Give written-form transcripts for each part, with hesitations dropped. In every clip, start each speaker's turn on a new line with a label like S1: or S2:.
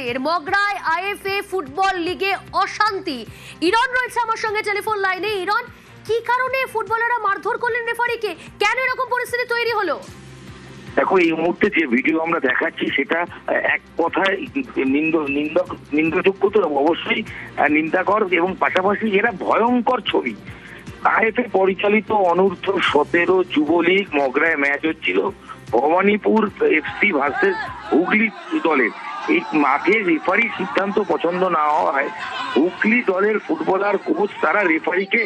S1: রাতের মগরায় IFA football লিগে অশান্তি। ইরন রয়েছে আমার সঙ্গে টেলিফোন লাইনে। ইরন, কি কারণে ফুটবলাররা মারধর করলেন রেফারিকে? কেন এরকম পরিস্থিতি তৈরি হলো?
S2: দেখো, এই মুহূর্তে যে ভিডিও আমরা দেখাচ্ছি সেটা এক কথায় নিন্দযোগ্য তো অবশ্যই নিন্দাকর, এবং পাশাপাশি এরা ভয়ঙ্কর ছবি। আইএফএ পরিচালিত অনূর্ধ্ব 17 যুবলীগ মগরায় ম্যাচ হচ্ছিল ভবানীপুর এফসি ভার্সেস হুগলি দলের। এই মাঠে রেফারির সিদ্ধান্ত পছন্দ না হওয়ায় হুগলি দলের ফুটবলার কোচ তারা রেফারিকে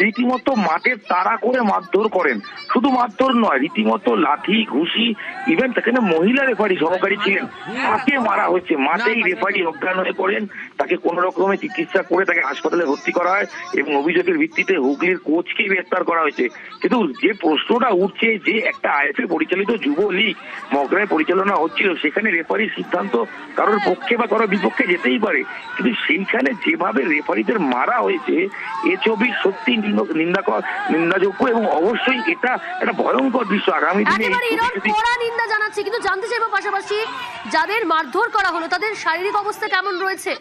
S2: রীতিমতো মাঠে তাড়া করে মারধর করেন। শুধু মারধর নয়, রীতিমতো লাঠি ঘুষি, ইভেন সেখানে মহিলা রেফারি সহকারী ছিলেন, তাকে মারা হচ্ছে। মাঠেই রেফারি অজ্ঞান হয়ে পড়েন, তাকে কোনো রকমে চিকিৎসা করে তাকে হাসপাতালে ভর্তি করা হয় এবং অভিযোগের ভিত্তিতে হুগলির কোচকে গ্রেফতার করা হয়েছে। কিন্তু যে প্রশ্নটা উঠছে, যে একটা আইএফএ পরিচালিত যুব লীগ মগরায় পরিচালনা হচ্ছিল, সেখানে রেফারির সিদ্ধান্ত কারোর পক্ষে বা কারোর বিপক্ষে যেতেই পারে, কিন্তু সেইখানে যেভাবে রেফারিদের মারা হয়েছে এ ছবি সত্যি নিন্দাযোগ্য এবং অবশ্যই এটা একটা ভয়ঙ্কর দৃশ্য। আগামী দিনে
S1: কড়া নিন্দা জানাচ্ছি, কিন্তু জানতে চাইবো পাশাপাশি যাদের মারধর করা হলো তাদের শারীরিক অবস্থা কেমন রয়েছে?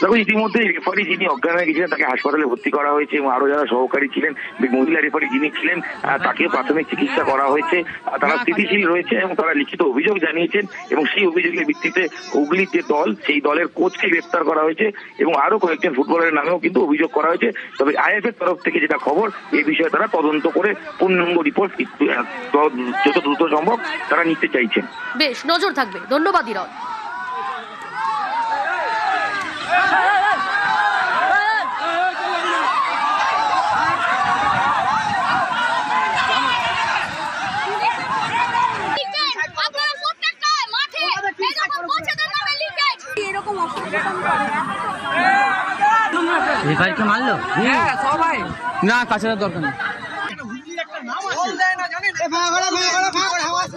S2: দেখো, ইতিমধ্যে রেফারি যিনি অজ্ঞান হয়ে গেছিলেন তাকে হাসপাতালে ভর্তি করা হয়েছে এবং আরো যারা সহকারী ছিলেন, মহিলা রেফারি যিনি ছিলেন তাকে প্রাথমিক চিকিৎসা করা হয়েছে। তারা স্থিতিশীল রয়েছে এবং তারা লিখিত অভিযোগ জানিয়েছেন এবং সেই অভিযোগের ভিত্তিতে হুগলির যে দল, সেই দলের কোচকে গ্রেফতার করা হয়েছে এবং আরো কয়েকজন ফুটবলারের নামেও কিন্তু অভিযোগ করা হয়েছে। তবে আইএফএর তরফ থেকে যেটা খবর, এই বিষয়ে তারা তদন্ত করে পূর্ণাঙ্গ রিপোর্ট যত দ্রুত সম্ভব তারা নিতে চাইছেন।
S1: বেশ, নজর থাকবে। ধন্যবাদ ইরন।
S3: রেফারিকে মারলো?
S4: হ্যাঁ, সবাই
S3: না, কাছাড়ার দরকার নেই।